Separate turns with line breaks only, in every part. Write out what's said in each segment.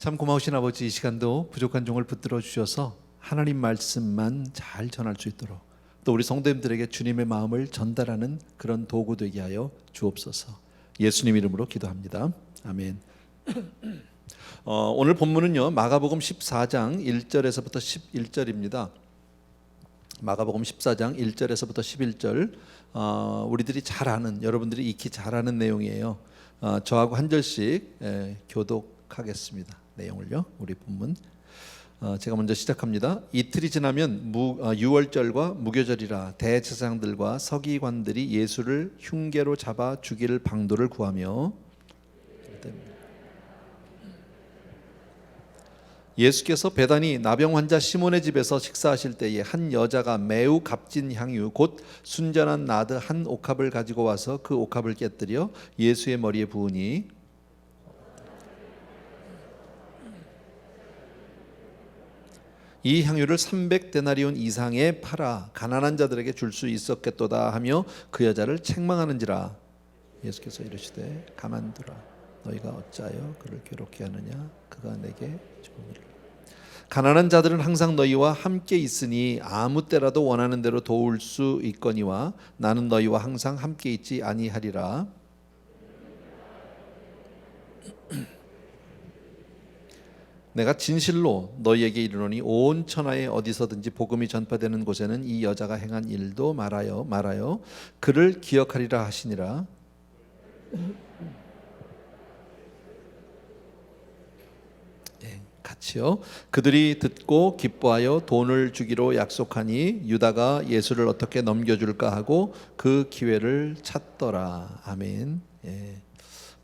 참 고마우신 아버지, 이 시간도 부족한 종을 붙들어 주셔서 하나님 말씀만 잘 전할 수 있도록, 또 우리 성도님들에게 주님의 마음을 전달하는 그런 도구 되게 하여 주옵소서. 예수님 이름으로 기도합니다. 아멘. 오늘 본문은요, 마가복음 14장 1절에서부터 11절입니다. 마가복음 14장 1절에서부터 11절, 우리들이 잘 아는, 여러분들이 익히 잘 아는 내용이에요. 저하고 한 절씩 교독하겠습니다. 내용을요, 우리 본문. 제가 먼저 시작합니다. 이틀이 지나면 유월절과 무교절이라 대제사장들과 서기관들이 예수를 흉계로 잡아 죽일 방도를 구하며, 예수께서 베다니 나병 환자 시몬의 집에서 식사하실 때에 한 여자가 매우 값진 향유 곧 순전한 나드 한 옥합을 가지고 와서 그 옥합을 깨뜨려 예수의 머리에 부으니, 이 향유를 300데나리온 이상에 팔아 가난한 자들에게 줄 수 있었겠도다 하며 그 여자를 책망하는지라. 예수께서 이르시되 가만두라. 너희가 어찌하여 그를 괴롭게 하느냐. 그가 내게 좋은 일을. 가난한 자들은 항상 너희와 함께 있으니 아무 때라도 원하는 대로 도울 수 있거니와 나는 너희와 항상 함께 있지 아니하리라. 내가 진실로 너희에게 이르노니 온 천하에 어디서든지 복음이 전파되는 곳에는 이 여자가 행한 일도 말하여 그를 기억하리라 하시니라. 같이요. 그들이 듣고 기뻐하여 돈을 주기로 약속하니 유다가 예수를 어떻게 넘겨줄까 하고 그 기회를 찾더라. 아멘.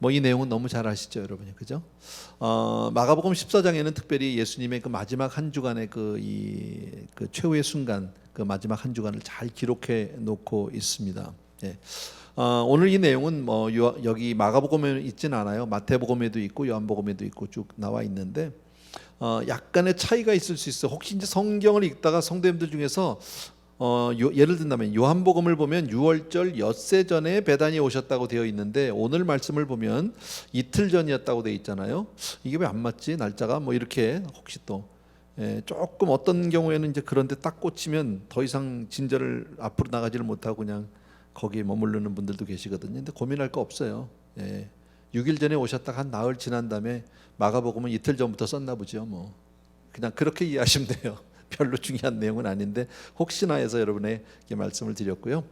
뭐 이 내용은 너무 잘 아시죠, 여러분, 그죠? 마가복음 14장에는 특별히 예수님의 그 마지막 한 주간의 그 최후의 순간, 그 마지막 한 주간을 잘 기록해 놓고 있습니다. 오늘 이 내용은 여기 마가복음에 있진 않아요. 마태복음에도 있고 요한복음에도 있고 쭉 나와 있는데, 약간의 차이가 있을 수 있어. 혹시 이제 성경을 읽다가 성도님들 중에서 예를 든다면 요한복음을 보면 6월절 엿새 전에 베다니에 오셨다고 되어 있는데, 오늘 말씀을 보면 이틀 전이었다고 되어 있잖아요. 이게 왜 안 맞지? 날짜가 뭐 이렇게 혹시 또 조금 어떤 경우에는 이제 그런데 딱 꽂히면 더 이상 진절을 앞으로 나가지를 못하고 그냥 거기에 머무르는 분들도 계시거든요. 근데 고민할 거 없어요. 6일 전에 오셨다가 한 나흘 지난 다음에 마가복음은 이틀 전부터 썼나 보죠. 뭐 그냥 그렇게 이해하시면 돼요. 별로 중요한 내용은 아닌데 혹시나 해서 여러분에게 말씀을 드렸고요.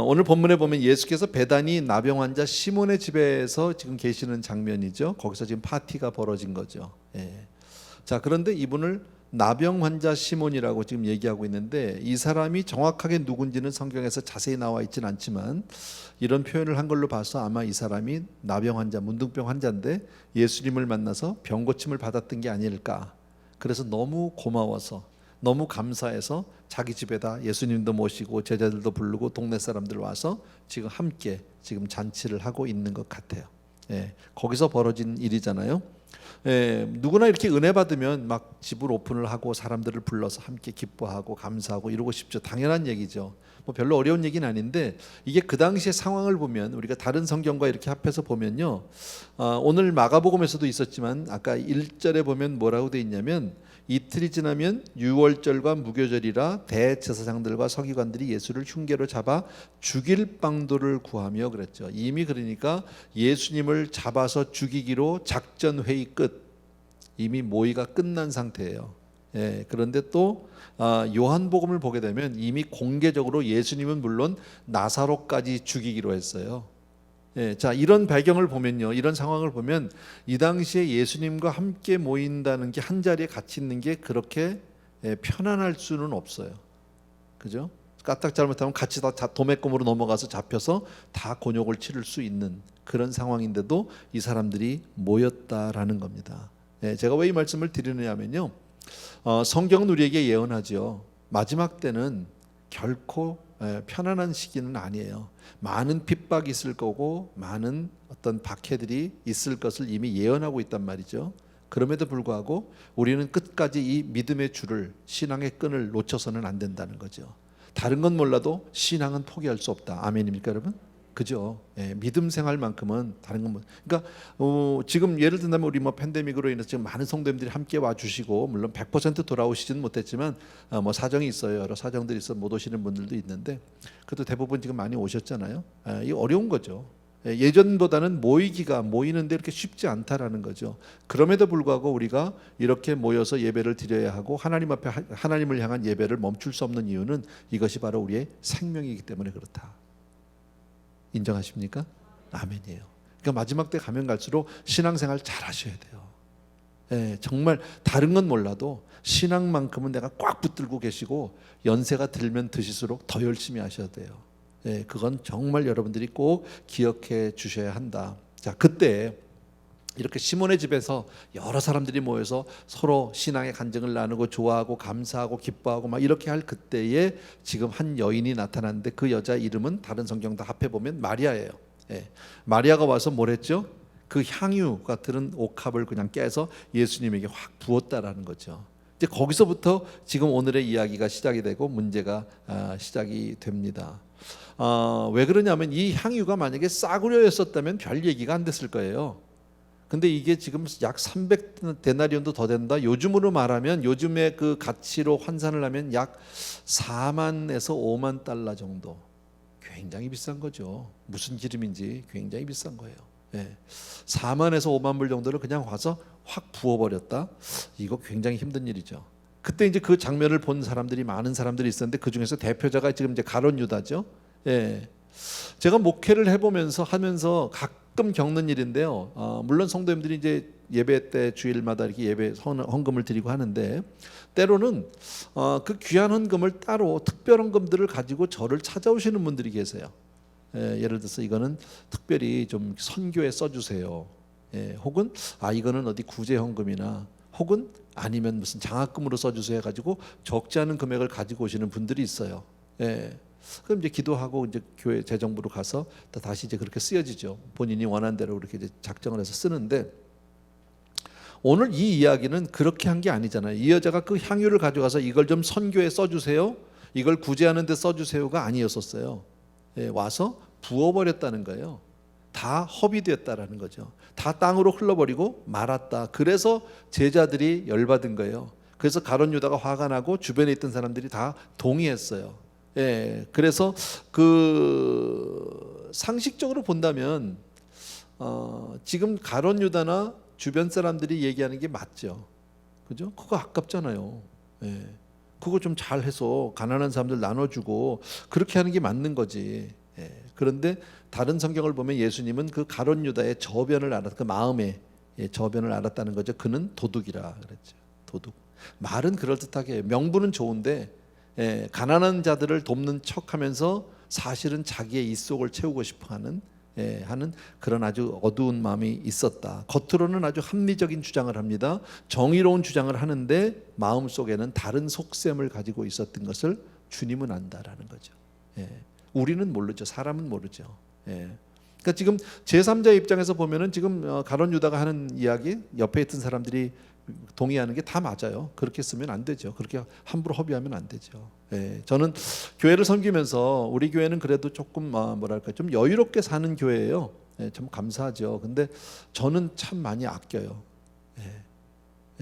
오늘 본문에 보면 예수께서 베다니 나병 환자 시몬의 집에서 지금 계시는 장면이죠. 거기서 지금 파티가 벌어진 거죠. 자, 그런데 이분을 나병 환자 시몬이라고 지금 얘기하고 있는데, 이 사람이 정확하게 누군지는 성경에서 자세히 나와 있지는 않지만 이런 표현을 한 걸로 봐서 아마 이 사람이 나병 환자, 문둥병 환자인데 예수님을 만나서 병 고침을 받았던 게 아닐까. 그래서 너무 고마워서, 너무 감사해서 자기 집에다 예수님도 모시고 제자들도 부르고 동네 사람들 와서 지금 함께 지금 잔치를 하고 있는 것 같아요. 거기서 벌어진 일이잖아요. 누구나 이렇게 은혜 받으면 막 집을 오픈을 하고 사람들을 불러서 함께 기뻐하고 감사하고 이러고 싶죠. 당연한 얘기죠. 뭐 별로 어려운 얘기는 아닌데, 이게 그 당시의 상황을 보면 우리가 다른 성경과 이렇게 합해서 보면요, 오늘 마가복음에서도 있었지만 아까 1절에 보면 뭐라고 돼 있냐면, 이틀이 지나면 유월절과 무교절이라 대제사장들과 서기관들이 예수를 흉계로 잡아 죽일 방도를 구하며 그랬죠. 이미 그러니까 예수님을 잡아서 죽이기로 작전 회의 끝, 이미 모의가 끝난 상태예요. 그런데 또 요한복음을 보게 되면 이미 공개적으로 예수님은 물론 나사로까지 죽이기로 했어요. 자, 이런 배경을 보면요, 이런 상황을 보면 이 당시에 예수님과 함께 모인다는 게, 한 자리에 같이 있는 게 그렇게 편안할 수는 없어요. 그죠? 까딱 잘못하면 같이 다 도매금으로 넘어가서 잡혀서 다 곤욕을 치를 수 있는 그런 상황인데도 이 사람들이 모였다라는 겁니다. 제가 왜 이 말씀을 드리느냐면요, 성경은 우리에게 예언하죠. 마지막 때는 결코 편안한 시기는 아니에요. 많은 핍박이 있을 거고 많은 어떤 박해들이 있을 것을 이미 예언하고 있단 말이죠. 그럼에도 불구하고 우리는 끝까지 이 믿음의 줄을, 신앙의 끈을 놓쳐서는 안 된다는 거죠. 다른 건 몰라도 신앙은 포기할 수 없다. 아멘입니까, 여러분? 그죠? 예, 믿음 생활만큼은 다른 건 뭐. 그러니까 지금 예를 든다면 우리 뭐 팬데믹으로 인해서 지금 많은 성도님들이 함께 와주시고 물론 100% 돌아오시지는 못했지만 뭐 사정이 있어요. 여러 사정들이 있어 못 오시는 분들도 있는데 그래도 대부분 지금 많이 오셨잖아요. 이 어려운 거죠. 예, 예전보다는 모이는데 이렇게 쉽지 않다라는 거죠. 그럼에도 불구하고 우리가 이렇게 모여서 예배를 드려야 하고 하나님 앞에 하나님을 향한 예배를 멈출 수 없는 이유는 이것이 바로 우리의 생명이기 때문에 그렇다. 인정하십니까? 아멘이에요. 그러니까 마지막 때 가면 갈수록 신앙생활 잘 하셔야 돼요. 예, 정말 다른 건 몰라도 신앙만큼은 내가 꽉 붙들고 계시고 연세가 들면 드실수록 더 열심히 하셔야 돼요. 예, 그건 정말 여러분들이 꼭 기억해 주셔야 한다. 자, 그때 이렇게 시몬의 집에서 여러 사람들이 모여서 서로 신앙의 간증을 나누고 좋아하고 감사하고 기뻐하고 막 이렇게 할 그때에 지금 한 여인이 나타났는데 그 여자 이름은 다른 성경 다 합해 보면 마리아예요. 예. 마리아가 와서 뭘 했죠? 그 향유가 들은 옥합을 그냥 깨서 예수님에게 확 부었다라는 거죠. 이제 거기서부터 지금 오늘의 이야기가 시작이 되고 문제가 시작이 됩니다. 왜 그러냐면 이 향유가 만약에 싸구려였었다면 별 얘기가 안 됐을 거예요. 근데 이게 지금 약 300데나리온도 더 된다. 요즘으로 말하면 요즘의 그 가치로 환산을 하면 약 4만에서 5만 달러 정도. 굉장히 비싼 거죠. 무슨 기름인지 굉장히 비싼 거예요. 예. 4만에서 5만 불 정도를 그냥 와서 확 부어버렸다. 이거 굉장히 힘든 일이죠. 그때 이제 그 장면을 본 사람들이 많은 사람들이 있었는데 그 중에서 대표자가 지금 이제 가룟 유다죠. 예. 제가 목회를 해보면서 하면서 가끔 겪는 일인데요. 물론 성도님들이 이제 예배 때 주일마다 이렇게 예배 헌금을 드리고 하는데 때로는 그 귀한 헌금을 따로 특별 헌금들을 가지고 저를 찾아오시는 분들이 계세요. 예를 들어서 이거는 특별히 좀 선교에 써주세요. 혹은 이거는 어디 구제 헌금이나 혹은 아니면 무슨 장학금으로 써주세요 해가지고 적지 않은 금액을 가지고 오시는 분들이 있어요. 그럼 이제 기도하고 이제 교회 재정부로 가서 다시 이제 그렇게 쓰여지죠. 본인이 원하는 대로 그렇게 이제 작정을 해서 쓰는데 오늘 이 이야기는 그렇게 한 게 아니잖아요. 이 여자가 그 향유를 가져가서 이걸 좀 선교에 써주세요, 이걸 구제하는 데 써주세요가 아니었었어요. 와서 부어버렸다는 거예요. 다 허비되었다라는 거죠. 다 땅으로 흘러버리고 말았다. 그래서 제자들이 열받은 거예요. 그래서 가룟 유다가 화가 나고 주변에 있던 사람들이 다 동의했어요. 그래서 그 상식적으로 본다면 지금 가룟 유다나 주변 사람들이 얘기하는 게 맞죠. 그죠? 그거 아깝잖아요. 그거 좀 잘해서 가난한 사람들 나눠주고 그렇게 하는 게 맞는 거지. 그런데 다른 성경을 보면 예수님은 그 가룟 유다의 저변을 알았, 그 마음의 저변을 알았다는 거죠. 그는 도둑이라 그랬죠. 도둑. 말은 그럴듯하게 해요. 명분은 좋은데 가난한 자들을 돕는 척하면서 사실은 자기의 입속을 채우고 싶어하는 하는 그런 아주 어두운 마음이 있었다. 겉으로는 아주 합리적인 주장을 합니다. 정의로운 주장을 하는데 마음속에는 다른 속셈을 가지고 있었던 것을 주님은 안다라는 거죠. 우리는 모르죠. 사람은 모르죠. 그러니까 지금 제3자의 입장에서 보면은 지금 가룟 유다가 하는 이야기 옆에 있던 사람들이 동의하는 게 다 맞아요. 그렇게 쓰면 안 되죠. 그렇게 함부로 허비하면 안 되죠. 저는 교회를 섬기면서 우리 교회는 그래도 조금 뭐랄까 좀 여유롭게 사는 교회예요. 참 감사하죠. 근데 저는 참 많이 아껴요.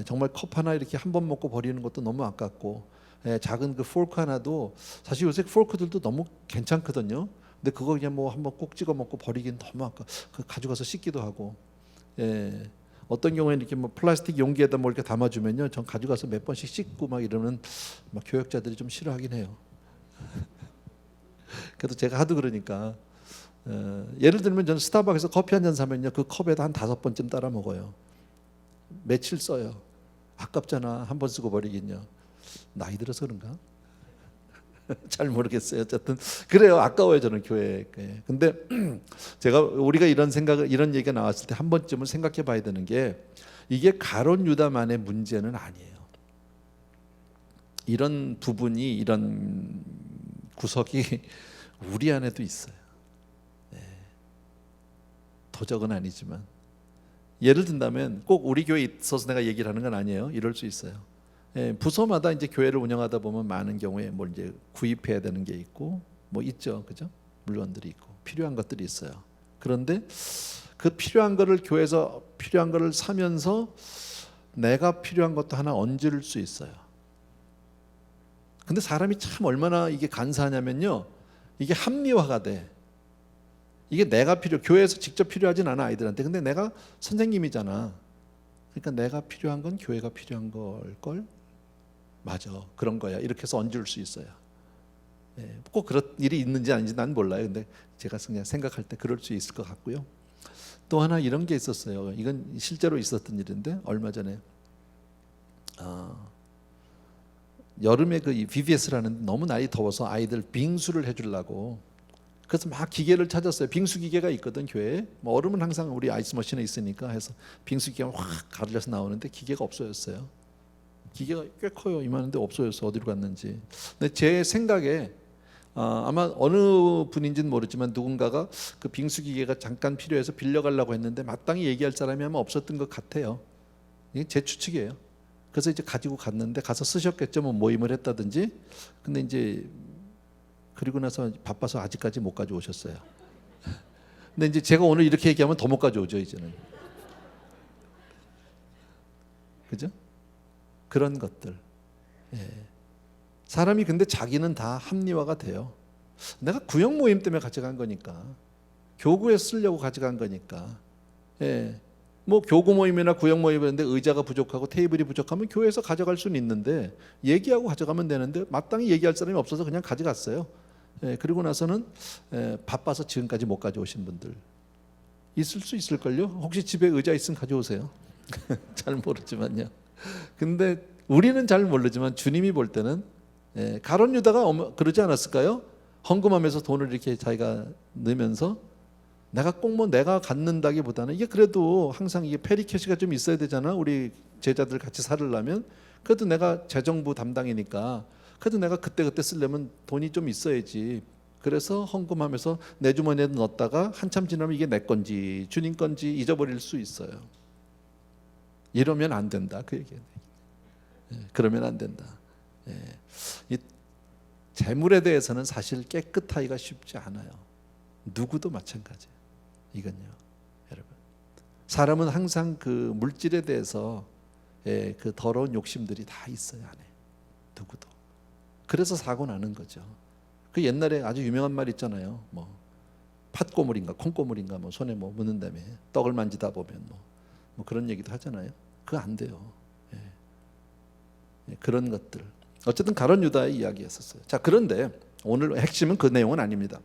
정말 컵 하나 이렇게 한 번 먹고 버리는 것도 너무 아깝고 작은 그 포크 하나도 사실 요새 포크들도 너무 괜찮거든요. 근데 그거 그냥 뭐 한번 꼭 찍어 먹고 버리긴 너무 아까 그 가져가서 씻기도 하고. 어떤 경우에는 이렇게 뭐 플라스틱 용기에다 뭐 이렇게 담아주면요, 전 가져가서 몇 번씩 씻고 막 이러는 막 교역자들이 좀 싫어하긴 해요. 그래도 제가 하도 그러니까 예를 들면 저는 스타벅에서 커피 한 잔 사면요, 그 컵에다 한 5번쯤 따라 먹어요. 며칠 써요. 아깝잖아. 한 번 쓰고 버리긴요. 나이 들어서 그런가? 잘 모르겠어요. 어쨌든 그래요. 아까워요 저는 교회. 근데 제가 우리가 이런 생각을 이런 얘기가 나왔을 때 한 번쯤은 생각해 봐야 되는 게 이게 가룟 유다만의 문제는 아니에요. 이런 부분이 이런 구석이 우리 안에도 있어요. 도적은 아니지만 예를 든다면 꼭 우리 교회에 있어서 내가 얘기를 하는 건 아니에요. 이럴 수 있어요. 부서마다 이제 교회를 운영하다 보면 많은 경우에 뭐 이제 구입해야 되는 게 있고 뭐 있죠, 그죠? 물건들이 있고 필요한 것들이 있어요. 그런데 그 필요한 거를 교회에서 필요한 거를 사면서 내가 필요한 것도 하나 얹을 수 있어요. 근데 사람이 참 얼마나 이게 간사하냐면요, 이게 합리화가 돼. 이게 내가 교회에서 직접 필요하진 않아 아이들한테. 근데 내가 선생님이잖아. 그러니까 내가 필요한 건 교회가 필요한 걸 맞아, 그런 거야, 이렇게 해서 얹을 수 있어요. 꼭 그런 일이 있는지 아닌지 난 몰라요. 근데 제가 그냥 생각할 때 그럴 수 있을 것 같고요. 또 하나 이런 게 있었어요. 이건 실제로 있었던 일인데, 얼마 전에 여름에 그 VBS라는, 너무 날이 더워서 아이들 빙수를 해주려고, 그래서 막 기계를 찾았어요. 빙수 기계가 있거든 교회에. 뭐 얼음은 항상 우리 아이스 머신에 있으니까 해서 빙수 기계가 확 가려서 나오는데 기계가 없어졌어요. 기계가 꽤 커요. 이만한데 없어졌어. 어디로 갔는지. 근데 제 생각에 아마 어느 분인지는 모르지만 누군가가 그 빙수 기계가 잠깐 필요해서 빌려가려고 했는데 마땅히 얘기할 사람이 아마 없었던 것 같아요. 이게 제 추측이에요. 그래서 이제 가지고 갔는데, 가서 쓰셨겠죠. 뭐 모임을 했다든지. 근데 이제 그리고 나서 바빠서 아직까지 못 가져오셨어요. 근데 이제 제가 오늘 이렇게 얘기하면 더 못 가져오죠 이제는. 그죠? 그런 것들. 사람이 근데 자기는 다 합리화가 돼요. 내가 구역 모임 때문에 가져간 거니까, 교구에 쓰려고 가져간 거니까. 뭐 교구 모임이나 구역 모임인데 의자가 부족하고 테이블이 부족하면 교회에서 가져갈 수는 있는데, 얘기하고 가져가면 되는데 마땅히 얘기할 사람이 없어서 그냥 가져갔어요. 그리고 나서는 바빠서 지금까지 못 가져오신 분들 있을 수 있을걸요. 혹시 집에 의자 있으면 가져오세요. 잘 모르지만요. 근데 우리는 잘 모르지만 주님이 볼 때는, 가룟 유다가 그러지 않았을까요? 헌금하면서 돈을 이렇게 자기가 넣으면서, 내가 꼭 뭐 내가 갖는다기보다는, 이게 그래도 항상 이게 페리캐시가 좀 있어야 되잖아. 우리 제자들 같이 살으려면. 그래도 내가 재정부 담당이니까 그래도 내가 그때그때 쓰려면 돈이 좀 있어야지. 그래서 헌금하면서 내 주머니에 넣었다가 한참 지나면 이게 내 건지 주님 건지 잊어버릴 수 있어요. 이러면 안 된다, 그 얘기예요. 그러면 안 된다. 이 재물에 대해서는 사실 깨끗하기가 쉽지 않아요. 누구도 마찬가지예요. 이건요, 여러분. 사람은 항상 그 물질에 대해서 그 더러운 욕심들이 다 있어요, 안에. 누구도. 그래서 사고 나는 거죠. 그 옛날에 아주 유명한 말 있잖아요. 뭐 팥고물인가 콩고물인가 뭐 손에 뭐 묻는다며, 떡을 만지다 보면 뭐 그런 얘기도 하잖아요. 그거 안 돼요. 그런 것들. 어쨌든 가룟 유다의 이야기였었어요. 자, 그런데 오늘 핵심은 그 내용은 아닙니다.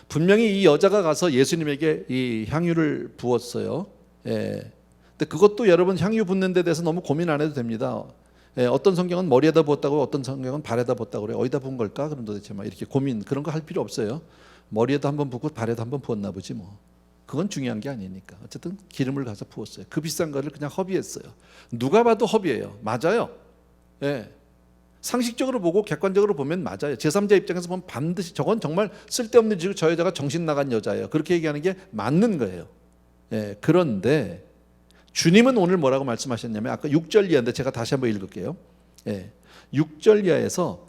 분명히 이 여자가 가서 예수님에게 이 향유를 부었어요. 근데 그것도 여러분, 향유 붓는 데 대해서 너무 고민 안 해도 됩니다. 어떤 성경은 머리에다 부었다고, 어떤 성경은 발에다 부었다고 그래요. 어디다 부은 걸까? 그럼 도대체 막 이렇게 고민, 그런 거 할 필요 없어요. 머리에도 한번 붓고 발에도 한번 부었나 보지 뭐. 그건 중요한 게 아니니까. 어쨌든 기름을 가서 부었어요. 그 비싼 거를 그냥 허비했어요. 누가 봐도 허비예요. 맞아요. 상식적으로 보고 객관적으로 보면 맞아요. 제3자 입장에서 보면 반드시 저건 정말 쓸데없는 짓이고 저 여자가 정신 나간 여자예요. 그렇게 얘기하는 게 맞는 거예요. 그런데 주님은 오늘 뭐라고 말씀하셨냐면, 아까 6절 이하인데 제가 다시 한번 읽을게요. 6절 이하에서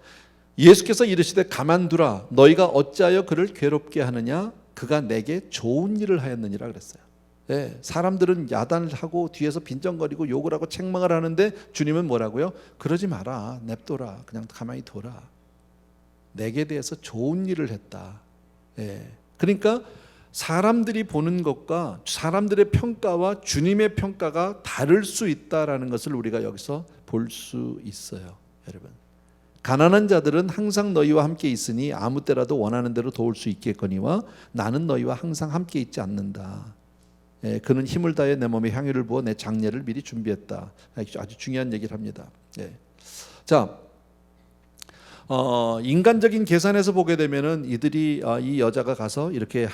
예수께서 이르시되 가만두라, 너희가 어찌하여 그를 괴롭게 하느냐, 그가 내게 좋은 일을 하였느니라 그랬어요. 사람들은 야단을 하고 뒤에서 빈정거리고 욕을 하고 책망을 하는데 주님은 뭐라고요? 그러지 마라, 냅둬라, 그냥 가만히 둬라. 내게 대해서 좋은 일을 했다. 그러니까 사람들이 보는 것과 사람들의 평가와 주님의 평가가 다를 수 있다라는 것을 우리가 여기서 볼 수 있어요. 여러분, 가난한 자들은 항상 너희와 함께 있으니 아무 때라도 원하는 대로 도울 수 있겠거니와 나는 너희와 항상 함께 있지 않는다. 그는 힘을 다해 내 몸에 향유를 부어 내 장례를 미리 준비했다. 아주 중요한 얘기를 합니다. 자, 인간적인 계산에서 보게 되면은 이들이 이 여자가 가서 이렇게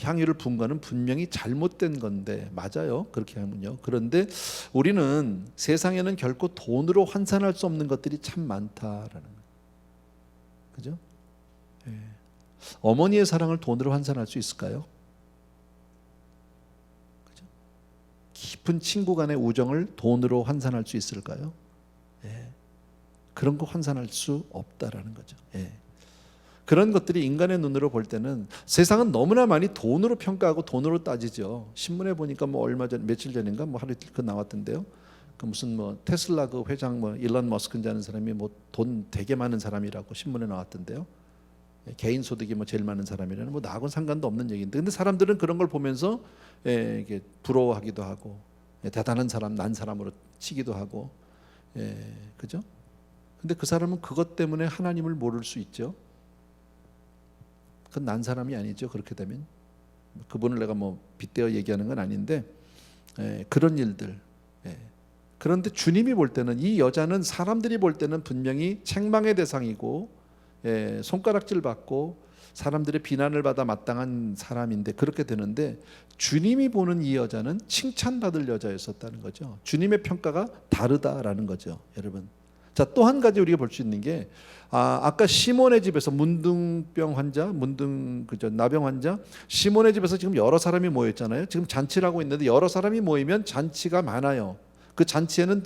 향유를 부은 거는 분명히 잘못된 건데, 맞아요, 그렇게 하면요. 그런데 우리는 세상에는 결코 돈으로 환산할 수 없는 것들이 참 많다라는 거예요. 그죠? 어머니의 사랑을 돈으로 환산할 수 있을까요? 그죠? 깊은 친구 간의 우정을 돈으로 환산할 수 있을까요? 그런 거 환산할 수 없다라는 거죠. 그런 것들이 인간의 눈으로 볼 때는 세상은 너무나 많이 돈으로 평가하고 돈으로 따지죠. 신문에 보니까 뭐 얼마 전 며칠 전인가 뭐 하루 이틀 그 나왔던데요. 그 무슨 뭐 테슬라 그 회장 뭐 일론 머스크라는 사람이 뭐 돈 되게 많은 사람이라고 신문에 나왔던데요. 개인 소득이 뭐 제일 많은 사람이라는 뭐 나하고는 상관도 없는 얘기인데, 근데 사람들은 그런 걸 보면서 이게 부러워하기도 하고 대단한 사람, 난 사람으로 치기도 하고, 그죠? 근데 그 사람은 그것 때문에 하나님을 모를 수 있죠. 그건 난 사람이 아니죠. 그렇게 되면 그분을 내가 뭐 빗대어 얘기하는 건 아닌데, 그런 일들. 그런데 주님이 볼 때는 이 여자는 사람들이 볼 때는 분명히 책망의 대상이고 손가락질 받고 사람들의 비난을 받아 마땅한 사람인데, 그렇게 되는데 주님이 보는 이 여자는 칭찬받을 여자였었다는 거죠. 주님의 평가가 다르다라는 거죠, 여러분. 자, 또 한 가지 우리가 볼 수 있는 게, 아까 시몬의 집에서 문둥병 환자, 나병 환자, 시몬의 집에서 지금 여러 사람이 모여 있잖아요. 지금 잔치를 하고 있는데 여러 사람이 모이면 잔치가 많아요. 그 잔치에는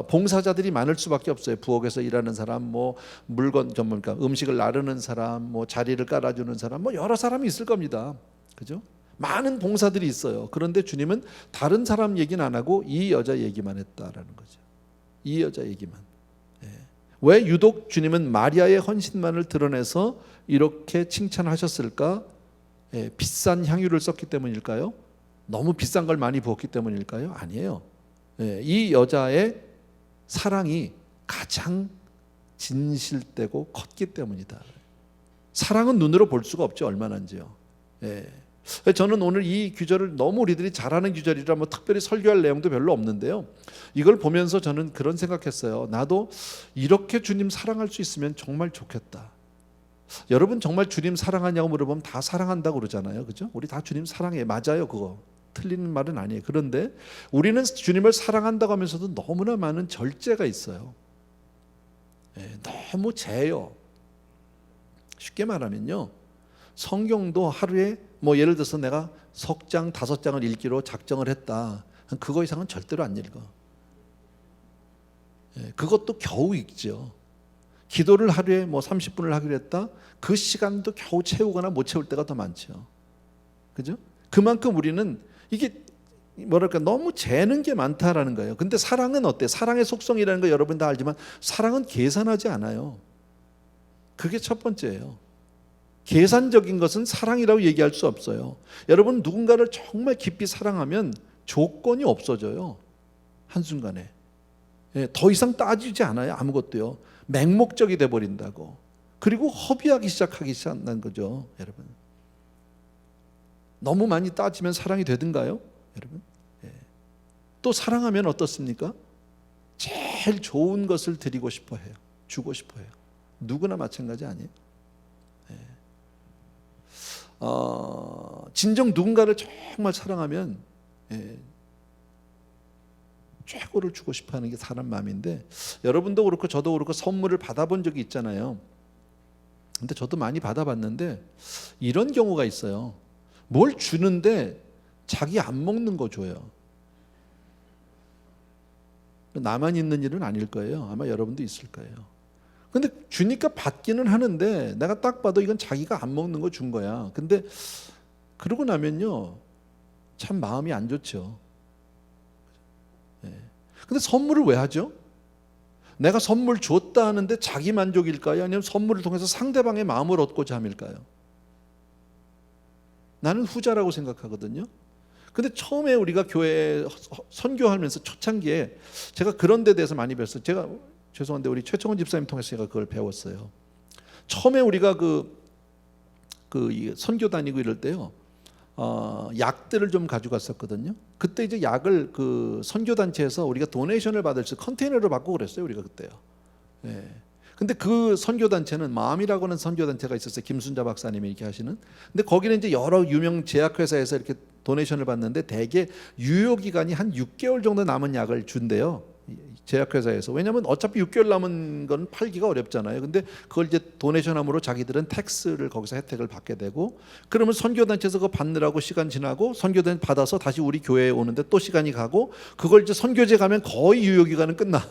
봉사자들이 많을 수밖에 없어요. 부엌에서 일하는 사람, 뭐 물건 전문가, 음식을 나르는 사람, 뭐 자리를 깔아주는 사람, 뭐 여러 사람이 있을 겁니다. 그죠? 많은 봉사들이 있어요. 그런데 주님은 다른 사람 얘기는 안 하고 이 여자 얘기만 했다라는 거죠. 이 여자 얘기만. 왜 유독 주님은 마리아의 헌신만을 드러내서 이렇게 칭찬하셨을까? 비싼 향유를 썼기 때문일까요? 너무 비싼 걸 많이 부었기 때문일까요? 아니에요. 이 여자의 사랑이 가장 진실되고 컸기 때문이다. 사랑은 눈으로 볼 수가 없죠. 얼마나인지요. 저는 오늘 이 규절을 너무 우리들이 잘하는 규절이라 뭐 특별히 설교할 내용도 별로 없는데요, 이걸 보면서 저는 그런 생각했어요. 나도 이렇게 주님 사랑할 수 있으면 정말 좋겠다. 여러분 정말 주님 사랑하냐고 물어보면 다 사랑한다고 그러잖아요. 그죠? 우리 다 주님 사랑해. 맞아요. 그거 틀리는 말은 아니에요. 그런데 우리는 주님을 사랑한다고 하면서도 너무나 많은 절제가 있어요. 너무 재요. 쉽게 말하면요, 성경도 하루에 뭐 예를 들어서 내가 석 장, 5장을 읽기로 작정을 했다. 그거 이상은 절대로 안 읽어. 그것도 겨우 읽죠. 기도를 하루에 뭐 30분을 하기로 했다. 그 시간도 겨우 채우거나 못 채울 때가 더 많죠. 그죠? 그만큼 우리는 이게 뭐랄까 너무 재는 게 많다라는 거예요. 근데 사랑은 어때? 사랑의 속성이라는 거 여러분 다 알지만 사랑은 계산하지 않아요. 그게 첫 번째예요. 계산적인 것은 사랑이라고 얘기할 수 없어요. 여러분 누군가를 정말 깊이 사랑하면 조건이 없어져요. 한순간에. 더 이상 따지지 않아요. 아무것도요. 맹목적이 돼버린다고. 그리고 허비하기 시작하는 거죠. 여러분. 너무 많이 따지면 사랑이 되든가요? 여러분. 또 사랑하면 어떻습니까? 제일 좋은 것을 드리고 싶어 해요. 주고 싶어 해요. 누구나 마찬가지 아니에요? 진정 누군가를 정말 사랑하면 최고를 주고 싶어하는 게 사람 마음인데, 여러분도 그렇고 저도 그렇고 선물을 받아본 적이 있잖아요. 근데 저도 많이 받아봤는데 이런 경우가 있어요. 뭘 주는데 자기 안 먹는 거 줘요. 나만 있는 일은 아닐 거예요. 아마 여러분도 있을 거예요. 근데 주니까 받기는 하는데 내가 딱 봐도 이건 자기가 안 먹는 거 준 거야. 근데 그러고 나면요, 참 마음이 안 좋죠. 근데 선물을 왜 하죠? 내가 선물 줬다 하는데 자기 만족일까요? 아니면 선물을 통해서 상대방의 마음을 얻고자 함일까요? 나는 후자라고 생각하거든요. 근데 처음에 우리가 교회 선교하면서 초창기에 제가 그런 데 대해서 많이 배웠어요. 제가 죄송한데 우리 최청원 집사님 통해서 제가 그걸 배웠어요. 처음에 우리가 선교 다니고 이럴 때요, 약들을 좀 가져갔었거든요. 그때 이제 약을 그 선교 단체에서 우리가 도네이션을 받을 수 컨테이너로 받고 그랬어요. 우리가 그때요. 근데 그 선교 단체는 마음이라고 하는 선교 단체가 있었어요. 김순자 박사님이 이렇게 하시는. 근데 거기는 이제 여러 유명 제약회사에서 이렇게 도네이션을 받는데 대개 유효 기간이 한 6개월 정도 남은 약을 준대요. 제약회사에서. 왜냐하면 어차피 6개월 남은 건 팔기가 어렵잖아요. 근데 그걸 이제 도네이션함으로 자기들은 텍스를 거기서 혜택을 받게 되고, 그러면 선교단체에서 그거 받느라고 시간 지나고 선교단 받아서 다시 우리 교회에 오는데 또 시간이 가고, 그걸 이제 선교제 가면 거의 유효기간은 끝나.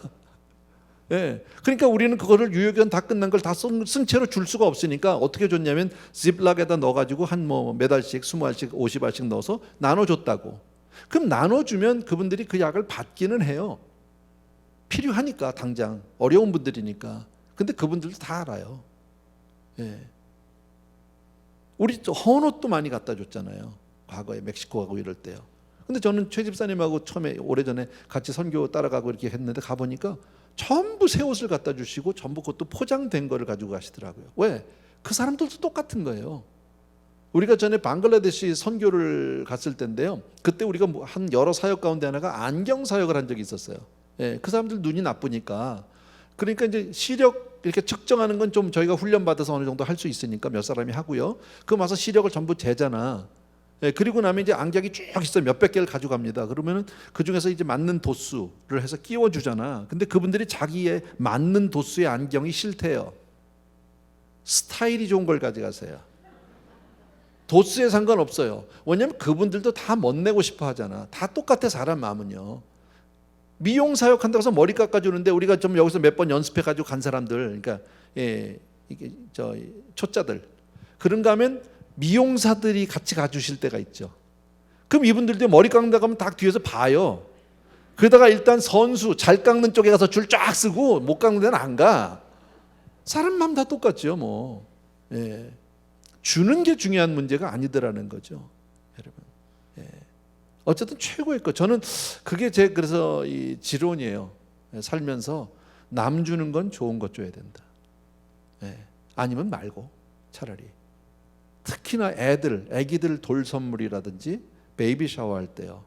예. 그러니까 우리는 그거를 유효기간 다 끝난 걸 다 쓴 채로 줄 수가 없으니까 어떻게 줬냐면 집락에다 넣어가지고 한 뭐 몇 알씩 20알씩 50알씩 넣어서 나눠줬다고. 그럼 나눠주면 그분들이 그 약을 받기는 해요. 필요하니까 당장 어려운 분들이니까. 근데 그분들도 다 알아요. 예. 우리 헌옷도 많이 갖다 줬잖아요. 과거에 멕시코 가고 이럴 때요. 근데 저는 최 집사님하고 처음에 오래전에 같이 선교 따라가고 이렇게 했는데 가보니까 전부 새 옷을 갖다 주시고 전부 그것도 포장된 거를 가지고 가시더라고요. 왜? 그 사람들도 똑같은 거예요. 우리가 전에 방글라데시 선교를 갔을 때인데요. 그때 우리가 한 여러 사역 가운데 하나가 안경 사역을 한 적이 있었어요. 예, 그 사람들 눈이 나쁘니까. 그러니까 이제 시력 이렇게 측정하는 건 좀 저희가 훈련 받아서 어느 정도 할 수 있으니까 몇 사람이 하고요. 그 와서 시력을 전부 재잖아. 예, 그리고 나면 이제 안경이 쭉 있어 몇백 개를 가져갑니다. 그러면은 그 중에서 이제 맞는 도수를 해서 끼워주잖아. 근데 그분들이 자기의 맞는 도수의 안경이 싫대요. 스타일이 좋은 걸 가져가세요. 도수에 상관없어요. 왜냐면 그분들도 다 멋내고 싶어 하잖아. 다 똑같아 사람 마음은요. 미용 사역한다고 해서 머리 깎아주는데 우리가 좀 여기서 몇 번 연습해가지고 간 사람들, 그러니까 이게 저 초짜들 그런가 하면 미용사들이 같이 가주실 때가 있죠. 그럼 이분들도 머리 깎는다 가면 딱 뒤에서 봐요. 그러다가 일단 선수 잘 깎는 쪽에 가서 줄 쫙 쓰고 못 깎는 데는 안 가. 사람 마음 다 똑같죠, 뭐. 예. 주는 게 중요한 문제가 아니더라는 거죠, 여러분. 예. 어쨌든 최고의 것. 저는 그게 제 그래서 이 지론이에요. 살면서 남 주는 건 좋은 것 줘야 된다. 예. 아니면 말고 차라리. 특히나 애기들 돌 선물이라든지 베이비 샤워할 때요.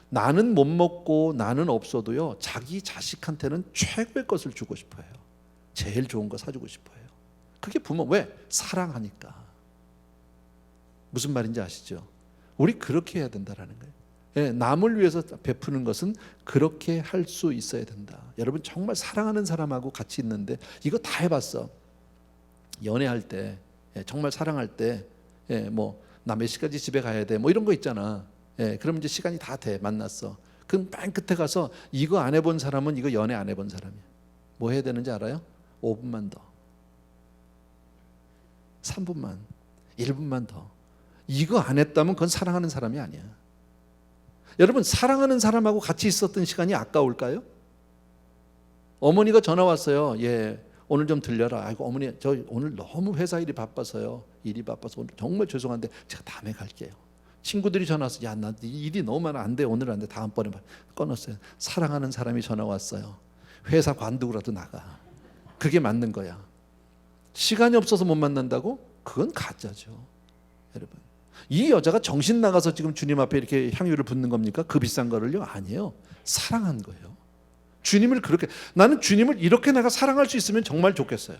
나는 못 먹고 나는 없어도요. 자기 자식한테는 최고의 것을 주고 싶어요. 제일 좋은 거 사주고 싶어요. 그게 부모. 왜? 사랑하니까. 무슨 말인지 아시죠? 우리 그렇게 해야 된다라는 거예요. 예, 남을 위해서 베푸는 것은 그렇게 할 수 있어야 된다. 여러분 정말 사랑하는 사람하고 같이 있는데 이거 다 해봤어. 연애할 때 정말 사랑할 때 뭐 나 몇 시까지 집에 가야 돼 뭐 이런 거 있잖아. 그럼 이제 시간이 다 돼 만났어. 그럼 맨 끝에 가서 이거 안 해본 사람은 이거 연애 안 해본 사람이야. 뭐 해야 되는지 알아요? 5분만 더, 3분만, 1분만 더. 이거 안 했다면 그건 사랑하는 사람이 아니야. 여러분 사랑하는 사람하고 같이 있었던 시간이 아까울까요? 어머니가 전화 왔어요. 예, 오늘 좀 들려라. 아이고 어머니 저 오늘 너무 회사 일이 바빠서요. 일이 바빠서 오늘 정말 죄송한데 제가 다음에 갈게요. 친구들이 전화 왔어. 야, 나 일이 너무 많아. 안 돼. 오늘 안 돼. 다음번에 끊었어요. 사랑하는 사람이 전화 왔어요. 회사 관두고라도 나가. 그게 맞는 거야. 시간이 없어서 못 만난다고? 그건 가짜죠. 여러분. 이 여자가 정신 나가서 지금 주님 앞에 이렇게 향유를 붓는 겁니까? 그 비싼 거를요? 아니에요. 사랑한 거예요. 주님을 그렇게, 나는 주님을 이렇게 내가 사랑할 수 있으면 정말 좋겠어요.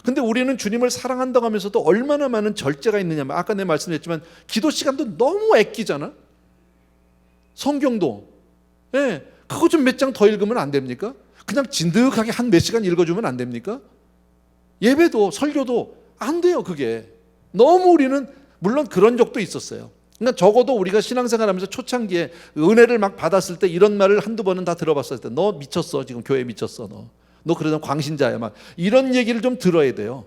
근데 우리는 주님을 사랑한다고 하면서도 얼마나 많은 절제가 있느냐면, 아까 내 말씀드렸지만 기도 시간도 너무 아끼잖아. 성경도 그거 좀 몇 장 더 읽으면 안 됩니까? 그냥 진득하게 한 몇 시간 읽어주면 안 됩니까? 예배도 설교도 안 돼요. 그게 너무 우리는, 물론 그런 적도 있었어요. 그러니까 적어도 우리가 신앙생활하면서 초창기에 은혜를 막 받았을 때 이런 말을 한두 번은 다 들어봤을 때, 너 미쳤어. 지금 교회 미쳤어. 너 그러다 광신자야. 막 이런 얘기를 좀 들어야 돼요.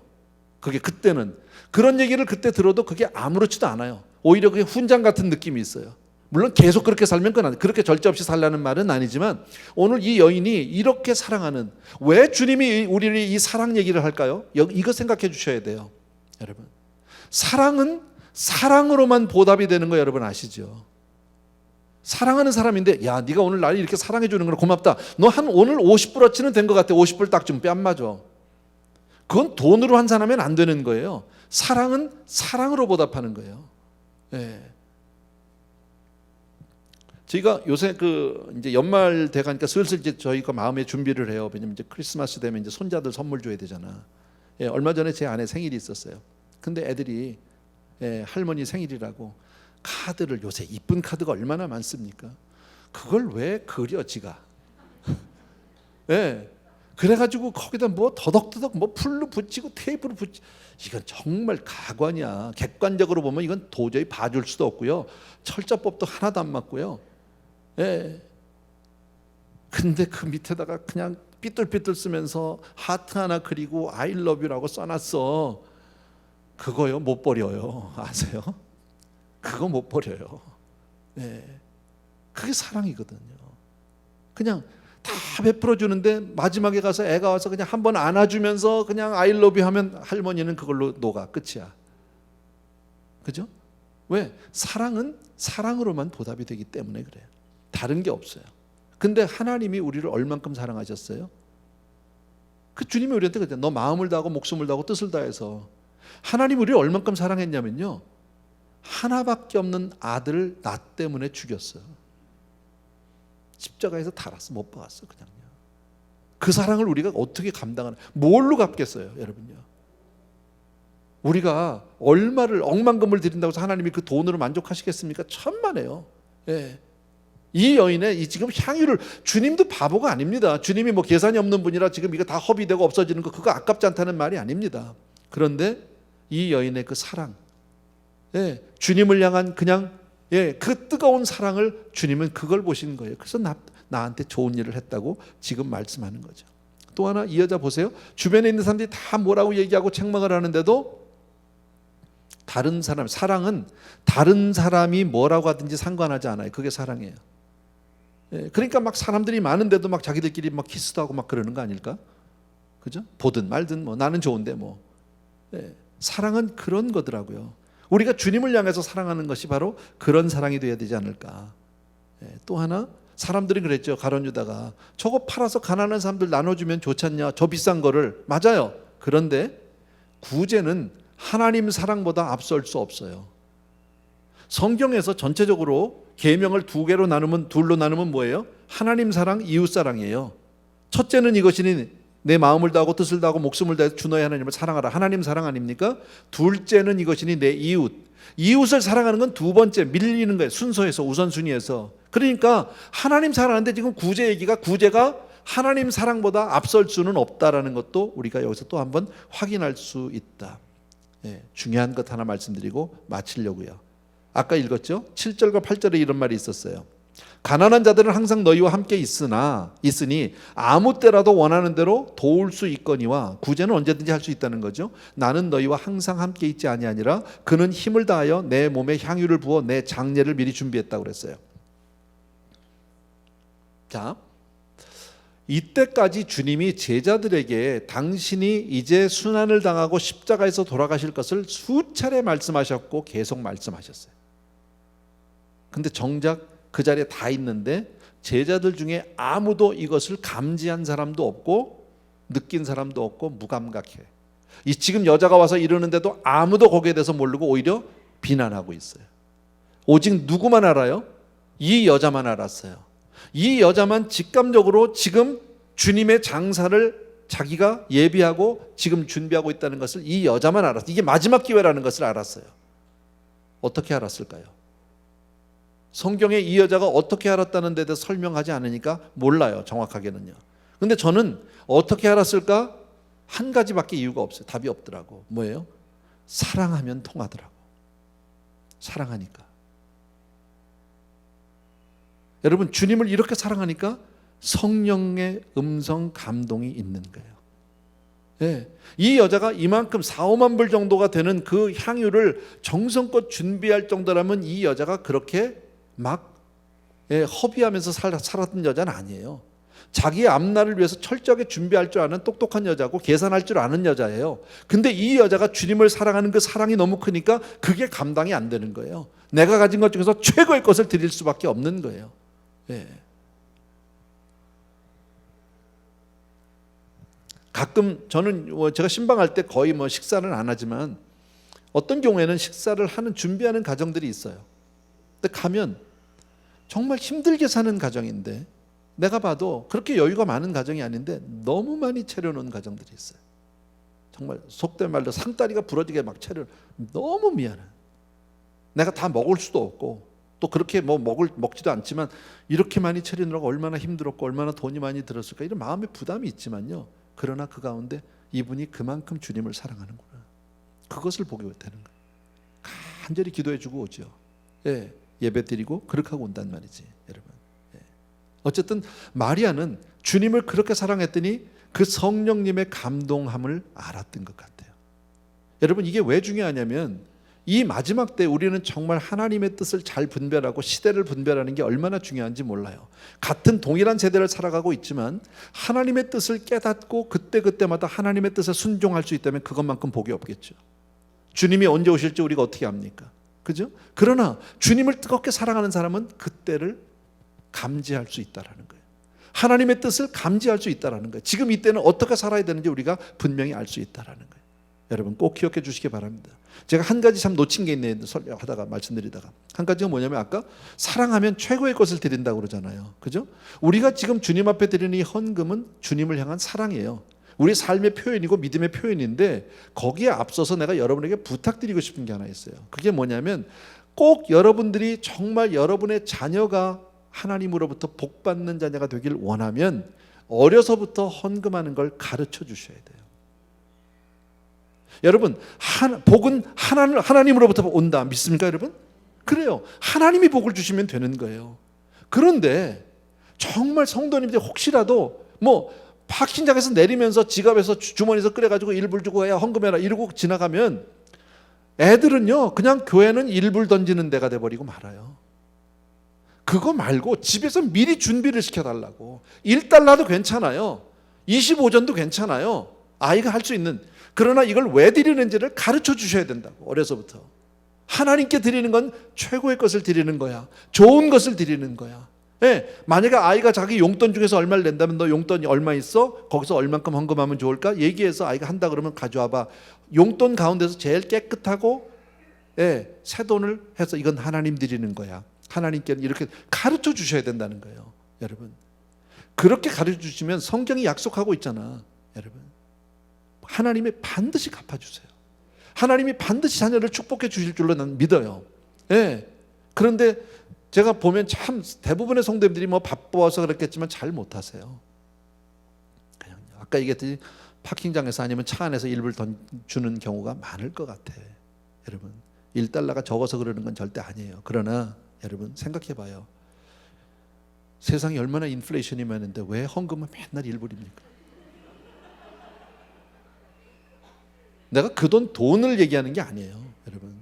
그게 그때는 그런 얘기를 그때 들어도 그게 아무렇지도 않아요. 오히려 그게 훈장 같은 느낌이 있어요. 물론 계속 그렇게 살면 그건 그렇게 절제 없이 살라는 말은 아니지만, 오늘 이 여인이 이렇게 사랑하는, 왜 주님이 우리를 이 사랑 얘기를 할까요? 이거 생각해 주셔야 돼요. 여러분, 사랑은 사랑으로만 보답이 되는 거 여러분 아시죠? 사랑하는 사람인데, 야, 네가 오늘 나를 이렇게 사랑해 주는 거 고맙다. 너 한 오늘 50불어치는 된 것 같아. 50불 딱 좀 뺨 맞아. 그건 돈으로 환산하면 안 되는 거예요. 사랑은 사랑으로 보답하는 거예요. 예. 저희가 요새 이제 연말 돼가니까 슬슬 이제 저희가 마음의 준비를 해요. 왜냐면 이제 크리스마스 되면 이제 손자들 선물 줘야 되잖아. 얼마 전에 제 아내 생일이 있었어요. 근데 애들이 할머니 생일이라고 카드를, 요새 이쁜 카드가 얼마나 많습니까? 그걸 왜 그려 지가? 그래가지고 거기다 뭐 더덕더덕 뭐 풀로 붙이고 테이프로 붙이, 이건 정말 가관이야. 객관적으로 보면 이건 도저히 봐줄 수도 없고요. 철자법도 하나도 안 맞고요. 근데 그 밑에다가 그냥 삐뚤삐뚤 쓰면서 하트 하나 그리고 I love you라고 써놨어. 그거요 못 버려요. 아세요? 그거 못 버려요. 네. 그게 사랑이거든요. 그냥 다 베풀어 주는데 마지막에 가서 애가 와서 그냥 한번 안아주면서 그냥 I love you 하면 할머니는 그걸로 녹아. 끝이야. 그죠? 왜? 사랑은 사랑으로만 보답이 되기 때문에 그래요. 다른 게 없어요. 근데 하나님이 우리를 얼만큼 사랑하셨어요? 그 주님이 우리한테 그랬잖아요. 너 마음을 다하고 목숨을 다하고 뜻을 다해서. 하나님이 우리를 얼만큼 사랑했냐면요, 하나밖에 없는 아들을 나 때문에 죽였어요. 십자가에서 달았어. 못 박았어. 그냥요. 그 사랑을 우리가 어떻게 감당하나, 뭘로 갚겠어요 여러분요? 우리가 얼마를 억만금을 드린다고 해서 하나님이 그 돈으로 만족하시겠습니까? 천만에요. 예. 이 여인의 이 지금 향유를, 주님도 바보가 아닙니다. 주님이 뭐 계산이 없는 분이라 지금 이거 다 허비되고 없어지는 거 그거 아깝지 않다는 말이 아닙니다. 그런데 이 여인의 그 사랑, 예, 주님을 향한 그냥 그 뜨거운 사랑을 주님은 그걸 보시는 거예요. 그래서 나한테 좋은 일을 했다고 지금 말씀하는 거죠. 또 하나 이 여자 보세요. 주변에 있는 사람들이 다 뭐라고 얘기하고 책망을 하는데도 다른 사람, 사랑은 다른 사람이 뭐라고 하든지 상관하지 않아요. 그게 사랑이에요. 그러니까 막 사람들이 많은데도 막 자기들끼리 막 키스도 하고 막 그러는 거 아닐까? 그죠? 보든 말든 뭐 나는 좋은데 뭐. 사랑은 그런 거더라고요. 우리가 주님을 향해서 사랑하는 것이 바로 그런 사랑이 되어야 되지 않을까. 또 하나, 사람들이 그랬죠. 가룟 유다가 저거 팔아서 가난한 사람들 나눠주면 좋지 않냐, 저 비싼 거를. 맞아요. 그런데 구제는 하나님 사랑보다 앞설 수 없어요. 성경에서 전체적으로 계명을 둘로 나누면 뭐예요? 하나님 사랑, 이웃 사랑이에요. 첫째는 이것이니 내 마음을 다하고 뜻을 다하고 목숨을 다해서 주 너의 하나님을 사랑하라. 하나님 사랑 아닙니까? 둘째는 이것이니 내 이웃. 이웃을 사랑하는 건 두 번째, 밀리는 거예요. 순서에서, 우선순위에서. 그러니까 하나님 사랑하는데 지금 구제가 하나님 사랑보다 앞설 수는 없다라는 것도 우리가 여기서 또 한번 확인할 수 있다. 중요한 것 하나 말씀드리고 마치려고요. 아까 읽었죠? 7절과 8절에 이런 말이 있었어요. 가난한 자들은 항상 너희와 함께 있으니 아무 때라도 원하는 대로 도울 수 있거니와, 구제는 언제든지 할 수 있다는 거죠. 나는 너희와 항상 함께 있지 아니하니라. 그는 힘을 다하여 내 몸에 향유를 부어 내 장례를 미리 준비했다고 그랬어요. 자, 이때까지 주님이 제자들에게 당신이 이제 순환을 당하고 십자가에서 돌아가실 것을 수차례 말씀하셨고 계속 말씀하셨어요. 근데 정작 그 자리에 다 있는데 제자들 중에 아무도 이것을 감지한 사람도 없고 느낀 사람도 없고 무감각해. 이 지금 여자가 와서 이러는데도 아무도 거기에 대해서 모르고 오히려 비난하고 있어요. 오직 누구만 알아요? 이 여자만 알았어요. 이 여자만 직감적으로 지금 주님의 장사를 자기가 예비하고 지금 준비하고 있다는 것을 이 여자만 알았어요. 이게 마지막 기회라는 것을 알았어요. 어떻게 알았을까요? 성경에 이 여자가 어떻게 알았다는 데 대해서 설명하지 않으니까 몰라요, 정확하게는요. 근데 저는 어떻게 알았을까? 한 가지밖에 이유가 없어요. 답이 없더라고. 뭐예요? 사랑하면 통하더라고. 사랑하니까. 여러분, 주님을 이렇게 사랑하니까 성령의 음성 감동이 있는 거예요. 이 여자가 이만큼 4, 5만 불 정도가 되는 그 향유를 정성껏 준비할 정도라면 이 여자가 그렇게 막 허비하면서 살았던 여자는 아니에요. 자기의 앞날을 위해서 철저하게 준비할 줄 아는 똑똑한 여자고 계산할 줄 아는 여자예요. 근데 이 여자가 주님을 사랑하는 그 사랑이 너무 크니까 그게 감당이 안 되는 거예요. 내가 가진 것 중에서 최고의 것을 드릴 수밖에 없는 거예요. 가끔 저는 제가 신방할 때 거의 식사를 안 하지만 어떤 경우에는 식사를 준비하는 가정들이 있어요. 근데 가면 정말 힘들게 사는 가정인데 내가 봐도 그렇게 여유가 많은 가정이 아닌데 너무 많이 차려놓은 가정들이 있어요. 정말 속된 말로 상다리가 부러지게 막 너무 미안해. 내가 다 먹을 수도 없고 또 그렇게 먹지도 않지만 이렇게 많이 차리느라고 얼마나 힘들었고 얼마나 돈이 많이 들었을까, 이런 마음의 부담이 있지만요. 그러나 그 가운데 이분이 그만큼 주님을 사랑하는구나, 그것을 보게 되는 거예요. 간절히 기도해주고 오죠. 예배 드리고 그렇게 하고 온단 말이지, 여러분. 어쨌든 마리아는 주님을 그렇게 사랑했더니 그 성령님의 감동함을 알았던 것 같아요. 여러분, 이게 왜 중요하냐면 이 마지막 때 우리는 정말 하나님의 뜻을 잘 분별하고 시대를 분별하는 게 얼마나 중요한지 몰라요. 같은 동일한 세대를 살아가고 있지만 하나님의 뜻을 깨닫고 그때그때마다 하나님의 뜻에 순종할 수 있다면 그것만큼 복이 없겠죠. 주님이 언제 오실지 우리가 어떻게 압니까? 그죠? 그러나 주님을 뜨겁게 사랑하는 사람은 그때를 감지할 수 있다라는 거예요. 하나님의 뜻을 감지할 수 있다라는 거예요. 지금 이때는 어떻게 살아야 되는지 우리가 분명히 알 수 있다라는 거예요. 여러분 꼭 기억해 주시기 바랍니다. 제가 한 가지 참 놓친 게 있네요. 설명하다가 말씀드리다가 한 가지가 뭐냐면 아까 사랑하면 최고의 것을 드린다고 그러잖아요. 그죠? 우리가 지금 주님 앞에 드리는 이 헌금은 주님을 향한 사랑이에요. 우리 삶의 표현이고 믿음의 표현인데 거기에 앞서서 내가 여러분에게 부탁드리고 싶은 게 하나 있어요. 그게 뭐냐면 꼭 여러분들이 정말 여러분의 자녀가 하나님으로부터 복받는 자녀가 되길 원하면 어려서부터 헌금하는 걸 가르쳐 주셔야 돼요. 여러분, 복은 하나님으로부터 온다. 믿습니까, 여러분? 그래요. 하나님이 복을 주시면 되는 거예요. 그런데 정말 성도님들 혹시라도 파킹장에서 내리면서 지갑에서 주머니에서 꺼내가지고 1불 주고 해야 헌금해라 이러고 지나가면 애들은요 그냥 교회는 1불 던지는 데가 돼버리고 말아요. 그거 말고 집에서 미리 준비를 시켜달라고. 1달러도 괜찮아요. 25전도 괜찮아요. 아이가 할 수 있는. 그러나 이걸 왜 드리는지를 가르쳐 주셔야 된다고. 어려서부터 하나님께 드리는 건 최고의 것을 드리는 거야. 좋은 것을 드리는 거야. 네, 만약에 아이가 자기 용돈 중에서 얼마를 낸다면 너 용돈이 얼마 있어? 거기서 얼만큼 헌금하면 좋을까? 얘기해서 아이가 한다 그러면 가져와봐. 용돈 가운데서 제일 깨끗하고 새 돈을 해서 이건 하나님 드리는 거야. 하나님께는 이렇게 가르쳐 주셔야 된다는 거예요. 여러분 그렇게 가르쳐 주시면 성경이 약속하고 있잖아. 여러분 하나님이 반드시 갚아주세요. 하나님이 반드시 자녀를 축복해 주실 줄로 난 믿어요. 그런데 제가 보면 참 대부분의 성도님들이 바빠서 그랬겠지만 잘 못하세요. 그냥 아까 얘기했듯이 파킹장에서 아니면 차 안에서 일부를 주는 경우가 많을 것 같아. 여러분 1달러가 적어서 그러는 건 절대 아니에요. 그러나 여러분 생각해 봐요. 세상에 얼마나 인플레이션이 많은데 왜 헌금은 맨날 1불입니까? 내가 그 돈을 얘기하는 게 아니에요. 여러분